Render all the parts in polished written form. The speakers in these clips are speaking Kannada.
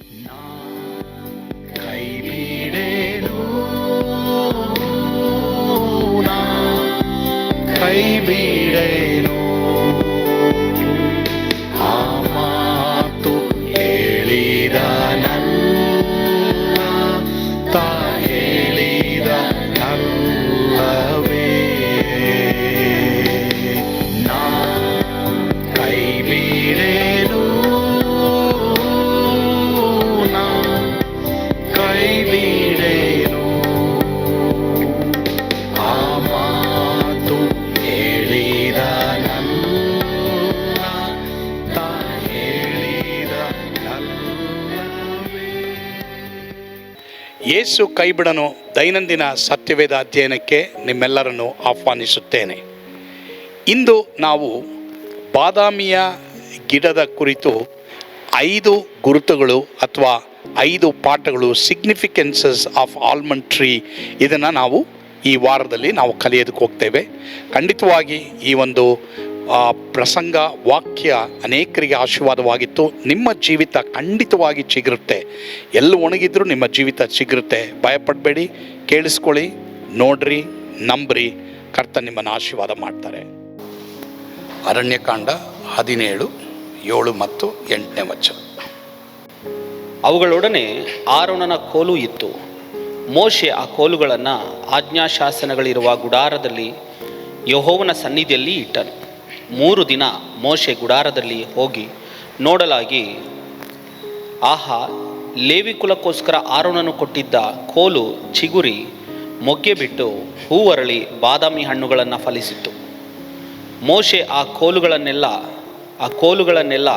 ಕೈ ಬಿಡೇನು, ಕೈ ಬಿಡೇನು, ಆ ಮಾತು ಹೇಳಿದ ತಾ ಹೇಳಿದ ನಲ್ಲವೇ. ನಾ ಕೈ ಬಿಡೇನು, ನಾ ಕೈ ಬಿಡೇನು, ಆ ಮಾತು ಹೇಳಿದ ತಾ ಹೇಳಿದ ನಲ್ಲವೇ. ಯೇಸು ಕೈಬಿಡನು ದೈನಂದಿನ ಸತ್ಯವೇದ ಅಧ್ಯಯನಕ್ಕೆ ನಿಮ್ಮೆಲ್ಲರನ್ನು ಆಹ್ವಾನಿಸುತ್ತೇನೆ. ಇಂದು ನಾವು ಬಾದಾಮಿಯ ಗಿಡದ ಕುರಿತು 5 ಗುರುತುಗಳು ಅಥವಾ 5 ಪಾಠಗಳು, ಸಿಗ್ನಿಫಿಕೆನ್ಸಸ್ ಆಫ್ ಆಲ್ಮಂಡ್ ಟ್ರೀ, ಇದನ್ನು ನಾವು ಈ ವಾರದಲ್ಲಿ ನಾವು ಕಲಿಯೋದಕ್ಕೆ ಹೋಗ್ತೇವೆ. ಖಂಡಿತವಾಗಿ ಈ ಒಂದು ಪ್ರಸಂಗ ವಾಕ್ಯ ಅನೇಕರಿಗೆ ಆಶೀರ್ವಾದವಾಗಿತ್ತು. ನಿಮ್ಮ ಜೀವಿತ ಖಂಡಿತವಾಗಿ ಚಿಗುರುತ್ತೆ. ಎಲ್ಲಿ ಒಣಗಿದ್ರೂ ನಿಮ್ಮ ಜೀವಿತ ಚಿಗುರುತ್ತೆ. ಭಯಪಡಬೇಡಿ, ಕೇಳಿಸ್ಕೊಳ್ಳಿ, ನೋಡ್ರಿ, ನಂಬ್ರಿ. ಕರ್ತ ನಿಮ್ಮನ್ನು ಆಶೀರ್ವಾದ ಮಾಡ್ತಾರೆ. ಅರಣ್ಯಕಾಂಡ 17, 7 ಮತ್ತು 8ನೇ ವಚನ. ಅವುಗಳೊಡನೆ ಆರೋನನ ಕೋಲು ಇತ್ತು. ಮೋಶೆ ಆ ಕೋಲುಗಳನ್ನು ಆಜ್ಞಾಶಾಸನಗಳಿರುವ ಗುಡಾರದಲ್ಲಿ ಯೆಹೋವನ ಸನ್ನಿಧಿಯಲ್ಲಿ ಇಟ್ಟನು. 3 ದಿನ ಮೋಶೆ ಗುಡಾರದಲ್ಲಿ ಹೋಗಿ ನೋಡಲಾಗಿ, ಆಹಾ, ಲೇವಿ ಕುಲಕ್ಕೋಸ್ಕರ ಆರೋನನು ಕೊಟ್ಟಿದ್ದ ಕೋಲು ಚಿಗುರಿ ಮೊಗ್ಗೆ ಬಿಟ್ಟು ಹೂವರಳಿ ಬಾದಾಮಿ ಹಣ್ಣುಗಳನ್ನು ಫಲಿಸಿತು. ಮೋಶೆ ಆ ಕೋಲುಗಳನ್ನೆಲ್ಲ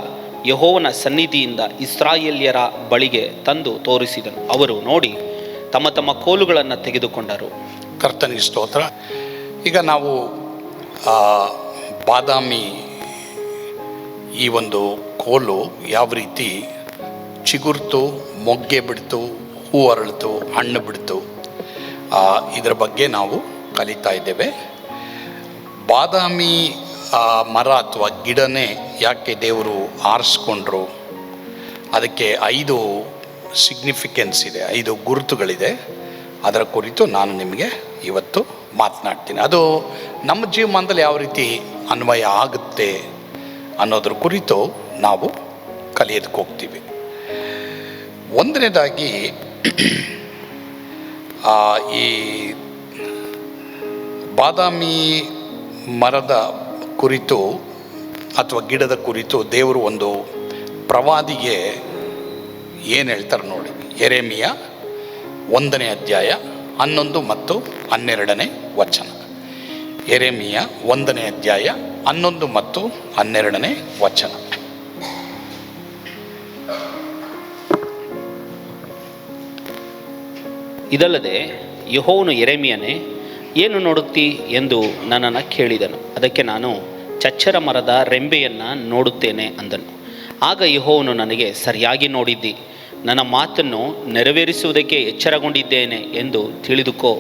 ಯೆಹೋವನ ಸನ್ನಿಧಿಯಿಂದ ಇಸ್ರಾಯೇಲ್ಯರ ಬಳಿಗೆ ತಂದು ತೋರಿಸಿದನು. ಅವರು ನೋಡಿ ತಮ್ಮ ತಮ್ಮ ಕೋಲುಗಳನ್ನು ತೆಗೆದುಕೊಂಡರು. ಕರ್ತನಿಗೆ ಸ್ತೋತ್ರ. ಈಗ ನಾವು ಬಾದಾಮಿ ಈ ಒಂದು ಕೋಲು ಯಾವ ರೀತಿ ಚಿಗುರ್ತು, ಮೊಗ್ಗೆ ಬಿಡ್ತು, ಹೂ ಅರಳಿತು, ಹಣ್ಣು ಬಿಡ್ತು, ಇದರ ಬಗ್ಗೆ ನಾವು ಕಲಿತಾ ಇದ್ದೇವೆ. ಬಾದಾಮಿ ಮರ ಅಥವಾ ಗಿಡನೇ ಯಾಕೆ ದೇವರು ಆರಿಸ್ಕೊಂಡ್ರು, ಅದಕ್ಕೆ 5 ಸಿಗ್ನಿಫಿಕೆನ್ಸ್ ಇದೆ, 5 ಗುರುತುಗಳಿದೆ. ಅದರ ಕುರಿತು ನಾನು ನಿಮಗೆ ಇವತ್ತು ಮಾತನಾಡ್ತೀನಿ. ಅದು ನಮ್ಮ ಜೀವಮಾನದಲ್ಲಿ ಯಾವ ರೀತಿ ಅನ್ವಯ ಆಗುತ್ತೆ ಅನ್ನೋದ್ರ ಕುರಿತು ನಾವು ಕಲಿಯೋದಕ್ಕೆ ಹೋಗ್ತೀವಿ. ಒಂದನೇದಾಗಿ ಈ ಬಾದಾಮಿ ಮರದ ಕುರಿತು ಅಥವಾ ಗಿಡದ ಕುರಿತು ದೇವರು ಒಂದು ಪ್ರವಾದಿಗೆ ಏನು ಹೇಳ್ತಾರೆ ನೋಡಿ. ಯೆರೆಮೀಯ 1ನೇ ಅಧ್ಯಾಯ 11 ಮತ್ತು 12ನೇ ವಚನ. ಯೆರೆಮೀಯ 1ನೇ ಅಧ್ಯಾಯ 11 ಮತ್ತು 12ನೇ ವಚನ. ಇದಲ್ಲದೆ ಯೆಹೋವನು ಯೆರೆಮೀಯನೇ, ಏನು ನೋಡುತ್ತಿ ಎಂದು ನನ್ನನ್ನು ಕೇಳಿದನು. ಅದಕ್ಕೆ ನಾನು ಚಚ್ಚರ ಮರದ ರೆಂಬೆಯನ್ನು ನೋಡುತ್ತೇನೆ ಅಂದನು. ಆಗ ಯೆಹೋವನು ನನಗೆ, ಸರಿಯಾಗಿ ನೋಡಿದ್ದಿ, ನನ್ನ ಮಾತನ್ನು ನೆರವೇರಿಸುವುದಕ್ಕೆ ಎಚ್ಚರಗೊಂಡಿದ್ದೇನೆ ಎಂದು ತಿಳಿದುಕೋ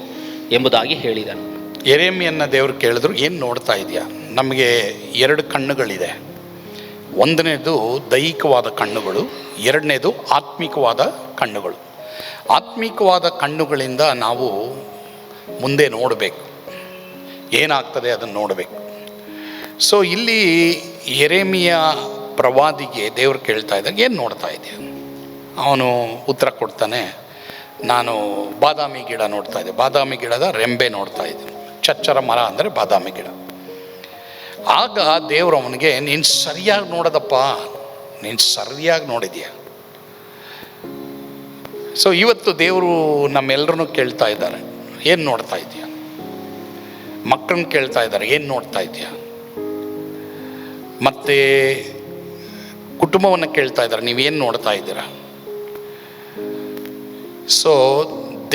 ಎಂಬುದಾಗಿ ಹೇಳಿದನು. ಯೆರೆಮೀಯನ ದೇವರು ಕೇಳಿದ್ರು, ಏನು ನೋಡ್ತಾ ಇದೆಯಾ? ನಮಗೆ 2 ಕಣ್ಣುಗಳಿದೆ. ಒಂದನೇದು ದೈಹಿಕವಾದ ಕಣ್ಣುಗಳು, 2ನೇದು ಆತ್ಮಿಕವಾದ ಕಣ್ಣುಗಳು. ಆತ್ಮಿಕವಾದ ಕಣ್ಣುಗಳಿಂದ ನಾವು ಮುಂದೆ ನೋಡಬೇಕು, ಏನಾಗ್ತದೆ ಅದನ್ನು ನೋಡಬೇಕು. ಸೊ ಇಲ್ಲಿ ಯೆರೆಮೀಯ ಪ್ರವಾದಿಗೆ ದೇವರು ಕೇಳ್ತಾ ಇದ್ದಾಗ, ಏನು ನೋಡ್ತಾ ಇದೆಯಾ? ಅವನು ಉತ್ತರ ಕೊಡ್ತಾನೆ, ನಾನು ಬಾದಾಮಿ ಗಿಡ ನೋಡ್ತಾ ಇದ್ದೆ, ಬಾದಾಮಿ ಗಿಡದ ರೆಂಬೆ ನೋಡ್ತಾ ಇದ್ದೀನಿ. ಚಚ್ಚರ ಮರ ಅಂದರೆ ಬಾದಾಮಿ ಗಿಡ. ಆಗ ದೇವರು ಅವನಿಗೆ, ನೀನು ಸರಿಯಾಗಿ ನೋಡೋದಪ್ಪ, ನೀನು ಸರಿಯಾಗಿ ನೋಡಿದೀಯ. ಸೊ ಇವತ್ತು ದೇವರು ನಮ್ಮೆಲ್ಲರನ್ನು ಕೇಳ್ತಾ ಇದ್ದಾರೆ, ಏನು ನೋಡ್ತಾ ಇದೆಯಾ? ಮಕ್ಕಳನ್ನ ಕೇಳ್ತಾ ಇದ್ದಾರೆ, ಏನು ನೋಡ್ತಾ ಇದೆಯಾ? ಮತ್ತು ಕುಟುಂಬವನ್ನು ಕೇಳ್ತಾ ಇದ್ದಾರೆ, ನೀವೇನು ನೋಡ್ತಾ ಇದ್ದೀರಾ? ಸೊ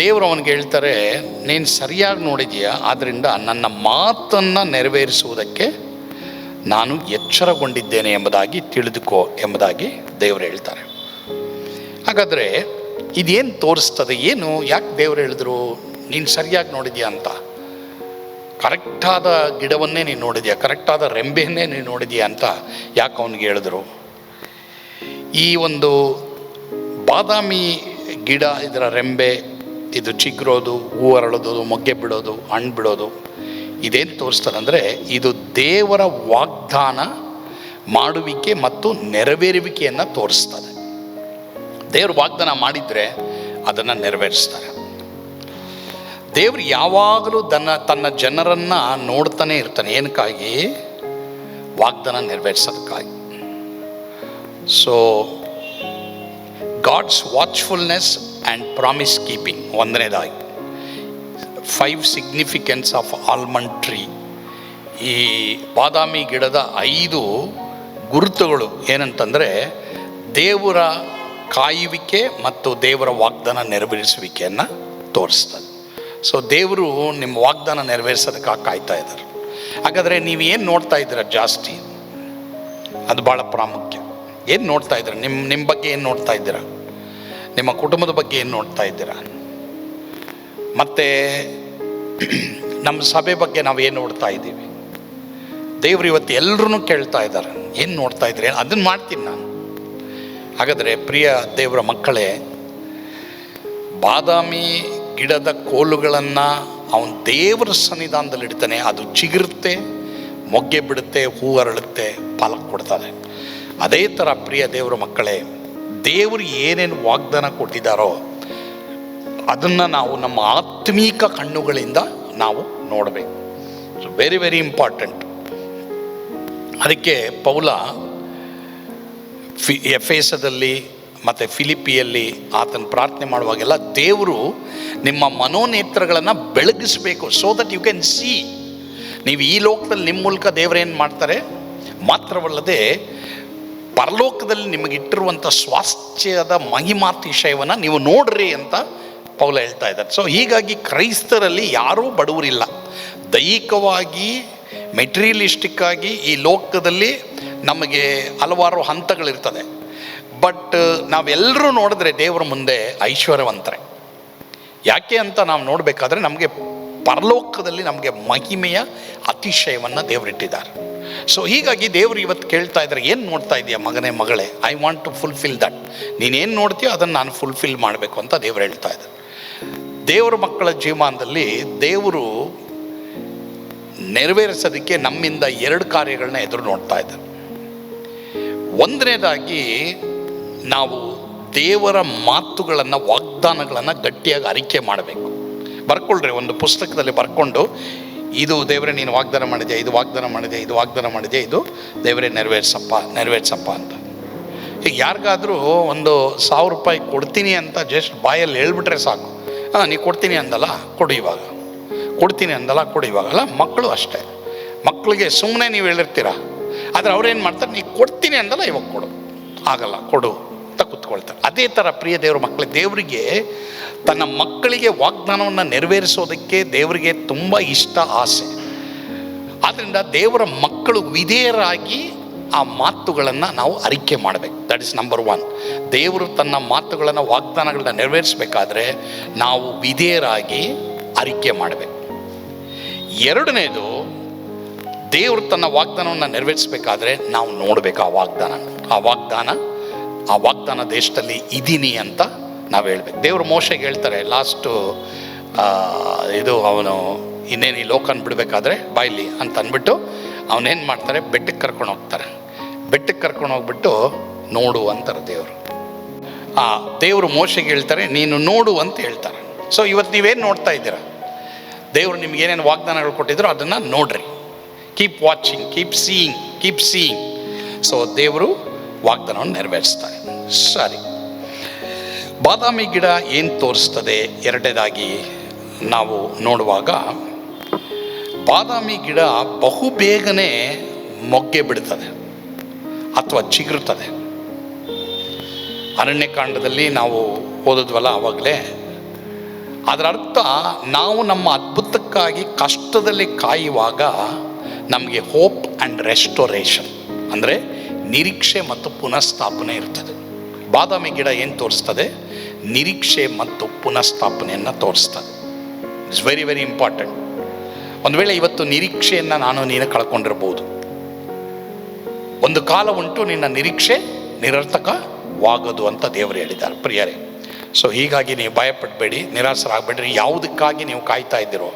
ದೇವರು ಅವನಿಗೆ ಹೇಳ್ತಾರೆ, ನೀನು ಸರಿಯಾಗಿ ನೋಡಿದೀಯಾ, ಆದ್ದರಿಂದ ನನ್ನ ಮಾತನ್ನು ನೆರವೇರಿಸುವುದಕ್ಕೆ ನಾನು ಎಚ್ಚರಗೊಂಡಿದ್ದೇನೆ ಎಂಬುದಾಗಿ ತಿಳಿದುಕೋ ಎಂಬುದಾಗಿ ದೇವರು ಹೇಳ್ತಾರೆ. ಹಾಗಾದರೆ ಇದೇನು ತೋರಿಸ್ತದೆ? ಏನು, ಯಾಕೆ ದೇವರು ಹೇಳಿದ್ರು ನೀನು ಸರಿಯಾಗಿ ನೋಡಿದ್ಯಾ ಅಂತ? ಕರೆಕ್ಟಾದ ಗಿಡವನ್ನೇ ನೀನು ನೋಡಿದ್ಯಾ, ಕರೆಕ್ಟಾದ ರೆಂಬೆಯನ್ನೇ ನೀನು ನೋಡಿದ್ಯಾ ಅಂತ ಯಾಕೆ ಅವನಿಗೆ ಹೇಳಿದ್ರು? ಈ ಒಂದು ಬಾದಾಮಿ ಗಿಡ, ಇದರ ರೆಂಬೆ, ಇದು ಚಿಗುರೋದು, ಹೂ ಅರಳೋದು, ಮೊಗ್ಗೆ ಬಿಡೋದು, ಹಣ್ಣು ಬಿಡೋದು, ಇದೇನು ತೋರಿಸ್ತದೆ ಅಂದರೆ ಇದು ದೇವರ ವಾಗ್ದಾನ ಮಾಡುವಿಕೆ ಮತ್ತು ನೆರವೇರುವಿಕೆಯನ್ನು ತೋರಿಸ್ತದೆ. ದೇವರು ವಾಗ್ದಾನ ಮಾಡಿದರೆ ಅದನ್ನು ನೆರವೇರಿಸ್ತಾರೆ. ದೇವರು ಯಾವಾಗಲೂ ತನ್ನ ಜನರನ್ನು ನೋಡ್ತಾನೆ ಇರ್ತಾನೆ. ಏನಕ್ಕಾಗಿ? ವಾಗ್ದಾನ ನೆರವೇರಿಸೋದಕ್ಕಾಗಿ. So God's watchfulness and promise keeping ಒಂದನೇದಾಗಿ. 5 ಸಿಗ್ನಿಫಿಕೆನ್ಸ್ ಆಫ್ ಆಲ್ಮಂಡ್ ಟ್ರೀ. ಈ ಬಾದಾಮಿ ಗಿಡದ 5 ಗುರುತುಗಳು ಏನಂತಂದರೆ ದೇವರ ಕಾಯುವಿಕೆ ಮತ್ತು ದೇವರ ವಾಗ್ದಾನ ನೆರವೇರಿಸುವಿಕೆಯನ್ನು ತೋರಿಸ್ತದೆ. ಸೊ ದೇವರು ನಿಮ್ಮ ವಾಗ್ದಾನ ನೆರವೇರಿಸೋದಕ್ಕೆ ಕಾಯ್ತಾ ಇದ್ದಾರೆ. ಹಾಗಾದರೆ ನೀವು ಏನು ನೋಡ್ತಾ ಇದ್ದೀರಾ ಜಾಸ್ತಿ? ಅದು ಭಾಳ ಪ್ರಾಮುಖ್ಯ. ಏನು ನೋಡ್ತಾ ಇದ್ದೀರಾ? ನಿಮ್ಮ ಬಗ್ಗೆ ಏನು ನೋಡ್ತಾ ಇದ್ದೀರಾ? ನಿಮ್ಮ ಕುಟುಂಬದ ಬಗ್ಗೆ ಏನು ನೋಡ್ತಾ ಇದ್ದೀರಾ? ಮತ್ತು ನಮ್ಮ ಸಭೆ ಬಗ್ಗೆ ನಾವು ಏನು ನೋಡ್ತಾ ಇದ್ದೀವಿ? ದೇವರು ಇವತ್ತು ಎಲ್ಲರೂ ಕೇಳ್ತಾ ಇದ್ದಾರೆ, ಏನು ನೋಡ್ತಾ ಇದ್ದೀರಿ? ಅದನ್ನು ಮಾಡ್ತೀನಿ ನಾನು. ಹಾಗಾದರೆ ಪ್ರಿಯ ದೇವರ ಮಕ್ಕಳೇ, ಬಾದಾಮಿ ಗಿಡದ ಕೋಲುಗಳನ್ನು ಅವನು ದೇವರ ಸನ್ನಿಧಾನದಲ್ಲಿ ಇಡ್ತಾನೆ. ಅದು ಚಿಗುರುತ್ತೆ, ಮೊಗ್ಗೆ ಬಿಡುತ್ತೆ, ಹೂ ಅರಳುತ್ತೆ, ಫಲ ಕೊಡ್ತದೆ. ಅದೇ ಥರ ಪ್ರಿಯ ದೇವರ ಮಕ್ಕಳೇ, ದೇವರು ಏನೇನು ವಾಗ್ದಾನ ಕೊಟ್ಟಿದ್ದಾರೋ ಅದನ್ನು ನಾವು ನಮ್ಮ ಆತ್ಮೀಕ ಕಣ್ಣುಗಳಿಂದ ನಾವು ನೋಡಬೇಕು. So very very important. ಅದಕ್ಕೆ ಪೌಲ ಎಫೆಸದಲ್ಲಿ ಮತ್ತು ಫಿಲಿಪಿಯಲ್ಲಿ ಆತನ ಪ್ರಾರ್ಥನೆ ಮಾಡುವಾಗೆಲ್ಲ ದೇವರು ನಿಮ್ಮ ಮನೋನೇತ್ರಗಳನ್ನು ಬೆಳಗಿಸಬೇಕು. So that you can see. ನೀವು ಈ ಲೋಕದಲ್ಲಿ ನಿಮ್ಮ ಮೂಲಕ ದೇವರೇನು ಮಾಡ್ತಾರೆ ಮಾತ್ರವಲ್ಲದೆ ಪರಲೋಕದಲ್ಲಿ ನಿಮಗಿಟ್ಟಿರುವಂಥ ಸ್ವಾಸ್ಥ್ಯದ ಮಹಿಮಾತಿಶಯವನ್ನು ನೀವು ನೋಡ್ರಿ ಅಂತ ಪೌಲ ಹೇಳ್ತಾ ಇದ್ದಾರೆ. ಸೊ ಹೀಗಾಗಿ ಕ್ರೈಸ್ತರಲ್ಲಿ ಯಾರೂ ಬಡವರಿಲ್ಲ. ದೈಹಿಕವಾಗಿ ಮೆಟೀರಿಯಲಿಸ್ಟಿಕ್ ಆಗಿ ಈ ಲೋಕದಲ್ಲಿ ನಮಗೆ ಹಲವಾರು ಹಂತಗಳಿರ್ತದೆ. ಬಟ್ ನಾವೆಲ್ಲರೂ ನೋಡಿದ್ರೆ ದೇವರ ಮುಂದೆ ಐಶ್ವರ್ಯವಂತರೆ. ಯಾಕೆ ಅಂತ ನಾವು ನೋಡಬೇಕಾದ್ರೆ ನಮಗೆ ಪರಲೋಕದಲ್ಲಿ ನಮಗೆ ಮಹಿಮೆಯ ಅತಿಶಯವನ್ನು ದೇವರಿಟ್ಟಿದ್ದಾರೆ. ಸೊ ಹೀಗಾಗಿ ದೇವರು ಇವತ್ತು ಕೇಳ್ತಾ ಇದ್ದಾರೆ, ಏನು ನೋಡ್ತಾ ಇದೆಯಾ ಮಗನೇ ಮಗಳೇ? I want to fulfil that. ನೀನೇನು ನೋಡ್ತೀಯೋ ಅದನ್ನು ನಾನು ಫುಲ್ಫಿಲ್ ಮಾಡಬೇಕು ಅಂತ ದೇವರು ಹೇಳ್ತಾ ಇದ್ದಾರೆ. ದೇವರ ಮಕ್ಕಳ ಜೀವನದಲ್ಲಿ ದೇವರು ನೆರವೇರಿಸೋದಕ್ಕೆ ನಮ್ಮಿಂದ 2 ಕಾರ್ಯಗಳನ್ನ ಎದುರು ನೋಡ್ತಾ ಇದ್ದಾರೆ. ಒಂದನೇದಾಗಿ ನಾವು ದೇವರ ಮಾತುಗಳನ್ನು, ವಾಗ್ದಾನಗಳನ್ನು ಗಟ್ಟಿಯಾಗಿ ಅರಿಕೆ ಮಾಡಬೇಕು. ಬರ್ಕೊಳ್ರಿ, ಒಂದು ಪುಸ್ತಕದಲ್ಲಿ ಬರ್ಕೊಂಡು, ಇದು ದೇವರೇ ನೀನು ವಾಗ್ದಾನ ಮಾಡಿದೆ, ಇದು ವಾಗ್ದಾನ ಮಾಡಿದೆ, ಇದು ವಾಗ್ದಾನ ಮಾಡಿದೆ, ಇದು ದೇವರೇ ನೆರವೇರಿಸಪ್ಪ ಅಂತ. ಈಗ ಯಾರಿಗಾದರೂ ಒಂದು 1000 ರೂಪಾಯಿ ಕೊಡ್ತೀನಿ ಅಂತ ಜಸ್ಟ್ ಬಾಯಲ್ಲಿ ಹೇಳ್ಬಿಟ್ರೆ ಸಾಕು. ನೀ ಕೊಡ್ತೀನಿ ಅಂದಲ್ಲ, ಕೊಡು ಇವಾಗ. ಕೊಡ್ತೀನಿ ಅಂದಲ್ಲ, ಕೊಡು ಇವಾಗ. ಅಲ್ಲ, ಮಕ್ಕಳು ಅಷ್ಟೇ. ಮಕ್ಕಳಿಗೆ ಸುಮ್ಮನೆ ನೀವು ಹೇಳಿರ್ತೀರ, ಆದರೆ ಅವ್ರೇನು ಮಾಡ್ತಾರೆ, ನೀ ಕೊಡ್ತೀನಿ ಅಂದಲ್ಲ ಇವಾಗ ಕೊಡು, ಆಗಲ್ಲ ಕೊಡು ಅಂತ ಕೂತ್ಕೊಳ್ತಾರೆ. ಅದೇ ಥರ ಪ್ರಿಯ ದೇವ್ರ ಮಕ್ಕಳೇ, ದೇವರಿಗೆ ತನ್ನ ಮಕ್ಕಳಿಗೆ ವಾಗ್ದಾನವನ್ನು ನೆರವೇರಿಸೋದಕ್ಕೆ ದೇವರಿಗೆ ತುಂಬ ಇಷ್ಟ, ಆಸೆ. ಆದ್ದರಿಂದ ದೇವರ ಮಕ್ಕಳು ವಿಧೇಯರಾಗಿ ಆ ಮಾತುಗಳನ್ನು ನಾವು ಅರಿಕೆ ಮಾಡಬೇಕು. That is number 1. ದೇವರು ತನ್ನ ಮಾತುಗಳನ್ನು, ವಾಗ್ದಾನಗಳನ್ನ ನೆರವೇರಿಸಬೇಕಾದ್ರೆ ನಾವು ವಿಧೇಯರಾಗಿ ಅರಿಕೆ ಮಾಡಬೇಕು. ಎರಡನೇದು, ದೇವರು ತನ್ನ ವಾಗ್ದಾನವನ್ನು ನೆರವೇರಿಸಬೇಕಾದ್ರೆ ನಾವು ನೋಡಬೇಕು ಆ ವಾಗ್ದಾನ ದೇಶದಲ್ಲಿ ಇದ್ದೀನಿ ಅಂತ ನಾವು ಹೇಳ್ಬೇಕು. ದೇವರು ಮೋಶೆಗೆ ಹೇಳ್ತಾರೆ, ಲಾಸ್ಟು ಇದು ಅವನು ಇನ್ನೇನು ಈ ಲೋಕನ ಬಿಡಬೇಕಾದ್ರೆ ಬಾಯ್ಲಿ ಅಂತ ಅಂದ್ಬಿಟ್ಟು ಅವನೇನು ಮಾಡ್ತಾರೆ, ಬೆಟ್ಟಕ್ಕೆ ಕರ್ಕೊಂಡು ಹೋಗ್ತಾರೆ. ಬೆಟ್ಟಕ್ಕೆ ಕರ್ಕೊಂಡು ಹೋಗ್ಬಿಟ್ಟು ನೋಡು ಅಂತಾರೆ ದೇವರು. ದೇವರು ಮೋಶೆಗೆ ಹೇಳ್ತಾರೆ, ನೀನು ನೋಡು ಅಂತ ಹೇಳ್ತಾರೆ. ಸೊ ಇವತ್ತು ನೀವೇನು ನೋಡ್ತಾ ಇದ್ದೀರಾ? ದೇವರು ನಿಮ್ಗೆ ಏನೇನು ವಾಗ್ದಾನಗಳು ಕೊಟ್ಟಿದ್ರು ಅದನ್ನು ನೋಡ್ರಿ. Keep watching, keep seeing. So ದೇವರು ವಾಗ್ದಾನವನ್ನು ನೆರವೇರಿಸ್ತಾರೆ. ಸರಿ, ಬಾದಾಮಿ ಗಿಡ ಏನು ತೋರಿಸ್ತದೆ? ಎರಡನೇದಾಗಿ ನಾವು ನೋಡುವಾಗ, ಬಾದಾಮಿ ಗಿಡ ಬಹುಬೇಗನೆ ಮೊಗ್ಗೆ ಬಿಡ್ತದೆ ಅಥವಾ ಚಿಗುರುತ್ತದೆ. ಅರಣ್ಯಕಾಂಡದಲ್ಲಿ ನಾವು ಓದಿದ್ವಲ್ಲ ಆವಾಗಲೇ. ಅದರ ಅರ್ಥ, ನಾವು ನಮ್ಮ ಅದ್ಭುತಕ್ಕಾಗಿ ಕಷ್ಟದಲ್ಲಿ ಕಾಯುವಾಗ ನಮಗೆ ಹೋಪ್ ಆ್ಯಂಡ್ ರೆಸ್ಟೋರೇಷನ್, ಅಂದರೆ ನಿರೀಕ್ಷೆ ಮತ್ತು ಪುನಃಸ್ಥಾಪನೆ ಇರ್ತದೆ. ಬಾದಾಮಿ ಗಿಡ ಏನು ತೋರಿಸ್ತದೆ? ನಿರೀಕ್ಷೆ ಮತ್ತು ಪುನಃಸ್ಥಾಪನೆಯನ್ನು ತೋರಿಸ್ತದೆ. It's very very important. ಒಂದು ವೇಳೆ ಇವತ್ತು ನಿರೀಕ್ಷೆಯನ್ನು ನೀನು ಕಳ್ಕೊಂಡಿರ್ಬೋದು. ಒಂದು ಕಾಲ ಉಂಟು ನಿನ್ನ ನಿರೀಕ್ಷೆ ನಿರರ್ಥಕ ವಾಗದು ಅಂತ ದೇವರು ಹೇಳಿದ್ದಾರೆ ಪ್ರಿಯರೇ. ಸೊ ಹೀಗಾಗಿ ನೀವು ಭಯಪಡಬೇಡಿ, ನಿರಾಸರಾಗಬೇಡ್ರಿ. ಯಾವುದಕ್ಕಾಗಿ ನೀವು ಕಾಯ್ತಾ ಇದ್ದೀರೋ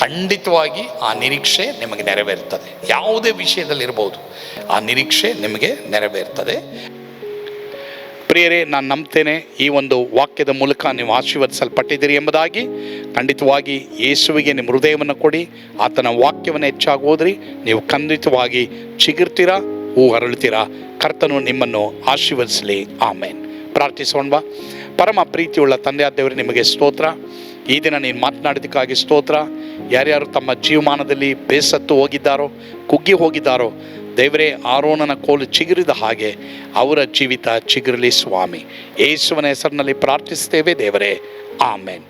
ಖಂಡಿತವಾಗಿ ಆ ನಿರೀಕ್ಷೆ ನಿಮಗೆ ನೆರವೇರ್ತದೆ. ಯಾವುದೇ ವಿಷಯದಲ್ಲಿರ್ಬೋದು, ಆ ನಿರೀಕ್ಷೆ ನಿಮಗೆ ನೆರವೇರ್ತದೆ. ಪ್ರಿಯರೇ, ನಾನು ನಂಬ್ತೇನೆ ಈ ಒಂದು ವಾಕ್ಯದ ಮೂಲಕ ನೀವು ಆಶೀರ್ವದಿಸಲ್ಪಟ್ಟಿದ್ದೀರಿ ಎಂಬುದಾಗಿ. ಖಂಡಿತವಾಗಿ ಯೇಸುವಿಗೆ ನಿಮ್ಮ ಹೃದಯವನ್ನು ಕೊಡಿ, ಆತನ ವಾಕ್ಯವನ್ನು ಹೆಚ್ಚಾಗಿ ಓದ್ರಿ, ನೀವು ಖಂಡಿತವಾಗಿ ಚಿಗುರ್ತೀರಾ, ಹೂ ಅರಳುತ್ತೀರಾ. ಕರ್ತನು ನಿಮ್ಮನ್ನು ಆಶೀರ್ವದಿಸಲಿ. ಆಮೇನ್. ಪ್ರಾರ್ಥಿಸೋಣವಾ. ಪರಮ ಪ್ರೀತಿಯುಳ್ಳ ತಂದೆಯಾದ ದೇವರೇ, ನಿಮಗೆ ಸ್ತೋತ್ರ. ಈ ದಿನ ನೀನು ಮಾತನಾಡಿದ್ದಕ್ಕಾಗಿ ಸ್ತೋತ್ರ. ಯಾರ್ಯಾರು ತಮ್ಮ ಜೀವಮಾನದಲ್ಲಿ ಬೇಸತ್ತು ಹೋಗಿದ್ದಾರೋ, ಕುಗ್ಗಿ ಹೋಗಿದ್ದಾರೋ, ದೇವರೇ, ಆರೋನನ ಕೋಲು ಚಿಗುರಿದ ಹಾಗೆ ಅವರ ಜೀವಿತ ಚಿಗುರಲಿ ಸ್ವಾಮಿ. ಯೇಸುವಿನ ಹೆಸರಿನಲ್ಲಿ ಪ್ರಾರ್ಥಿಸ್ತೇವೆ ದೇವರೇ. ಆಮೇನ್.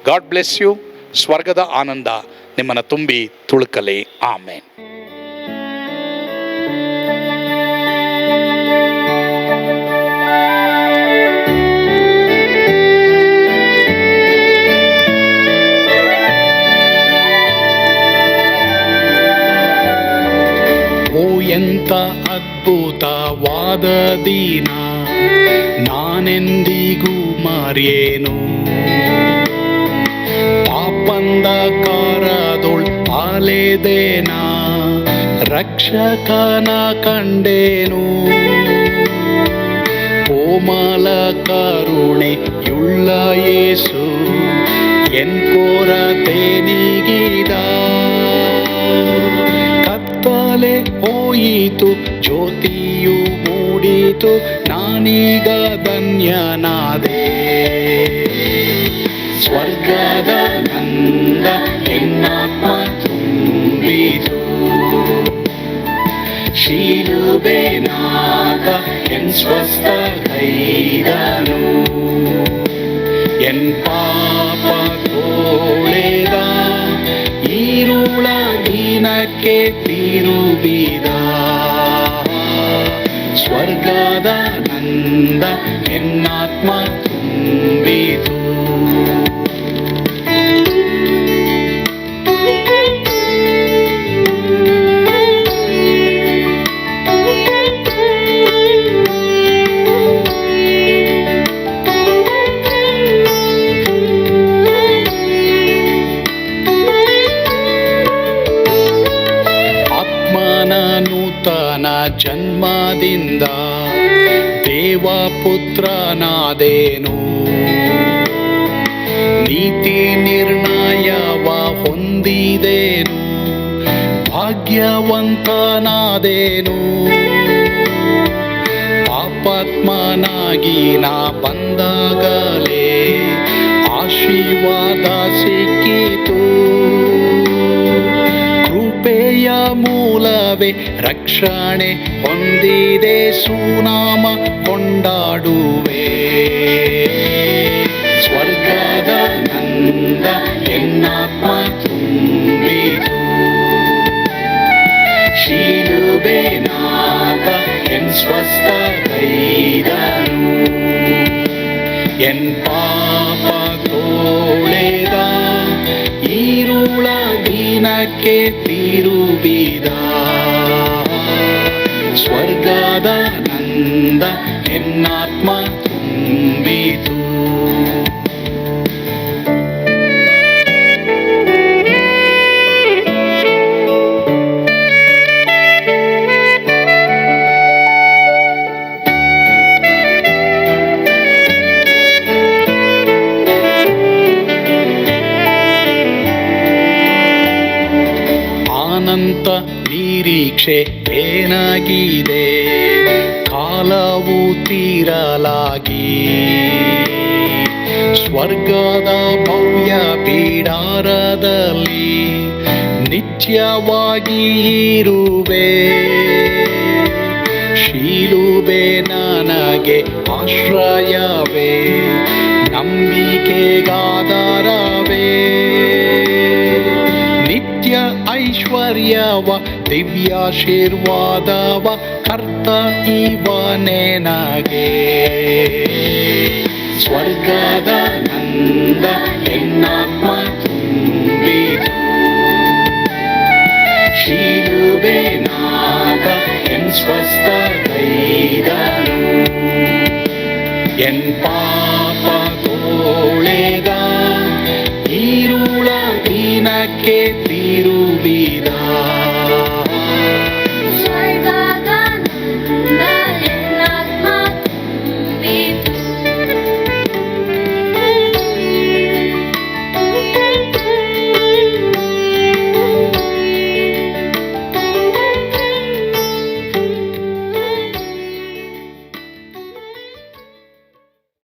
God bless you. ಸ್ವರ್ಗದ ಆನಂದ ನಿಮ್ಮನ್ನು ತುಂಬಿ ತುಳುಕಲಿ. ಆಮೇನ್. ಎಂಥ ಅದ್ಭುತವಾದ ದಿನ, ನಾನೆಂದಿಗೂ ಮರೆಯೇನು. ಪಾಪಂಧಕಾರದೊಳ್ ಅಲೆದೇನ, ರಕ್ಷಕನ ಕಂಡೇನು. ಕೋಮಲ ಕರುಣೆಯುಳ್ಳ ಯೇಸು ಎನ್ ಕೊರತೆ ನೀಗಿದ. ಕತ್ತಲೆ ಹೋಯಿತು, ಜ್ಯೋತಿಯು ಮೂಡಿತು, ನಾನೀಗ ಧನ್ಯನಾದೆ. ಸ್ವರ್ಗದ ನಂದ ಎನ್ನಾತ್ಮ ತುಂಬಿತು, ಶಿಲುಬೆನಾಗ ಎನ್ ಸ್ವಸ್ಥಗೈದನು. ಎನ್ ಪಾಪ ತೋಳೆದ, ಈರುಳ ದಿನಕ್ಕೆ ತಿರುಗಿದ. ಸ್ವರ್ಗದ ನಂದ ಎನ್ನಾತ್ಮ ತುಂಬಿತು. ಜನ್ಮದಿಂದ ದೇವಪುತ್ರನಾದೇನು. ನೀತಿ ನಿರ್ಣಯವ ಹೊಂದಿದೇನು, ಭಾಗ್ಯವಂತನಾದೇನು. ಪಾಪಾತ್ಮನಾಗಿ ನಾ ಬಂದಾಗಲೇ ಆಶೀರ್ವಾದ ಸಿಕ್ಕಿತು. ಕೃಪೆಯ ಮೂಲವೇ ರಕ್ಷಣೆ ಹೊಂದಿದೆ, ಸುನಾಮ ಕೊಂಡಾಡುವೆ. ಸ್ವರ್ಗದ ನಂದ ಎನ್ನಾತ್ಮ ತುಂಬಿತು, ಶಿಲುಬೆನಾಗ ಎನ್ ಸ್ವಸ್ಥಗೈದನು. ಎನ್ ಪಾಪ ತೋಳೆದ, ಈರುಳ ದಿನಕ್ಕೆ ತಿರುಗಿದ. ಸ್ವರ್ಗದ ನಂದ ಎನ್ನಾತ್ಮ ತುಂಬಿತು. ಅನಂತ ನಿರೀಕ್ಷೆ ಏನಾಗಿದೆ, ಕಾಲವು ತೀರಲಾಗಿ. ಸ್ವರ್ಗದ ಭವ್ಯ ಪೀಡಾರದಲ್ಲಿ ನಿತ್ಯವಾಗಿ ಇರುವೆ. ಶಿಲುಬೆ ನನಗೆ ಆಶ್ರಯವೇ, ನಂಬಿಕೆಗಾಧಾರವೇ. ನಿತ್ಯ ಐಶ್ವರ್ಯವ ದಿವ್ಯಾಶೀರ್ವಾದವ ಕರ್ತ ಇವನೇ ನಗೆ. ಸ್ವರ್ಗದ ನಂದ ಎನ್ನಾತ್ಮ ತುಂಬಿತು, ಶಿಲುಬೆನಾಗ ಎನ್ ಸ್ವಸ್ಥಗೈದನು. என் பாಪ ತೋಳೆದ ಈರುಳ ದಿನಕ್ಕೆ ತಿರುವಿದ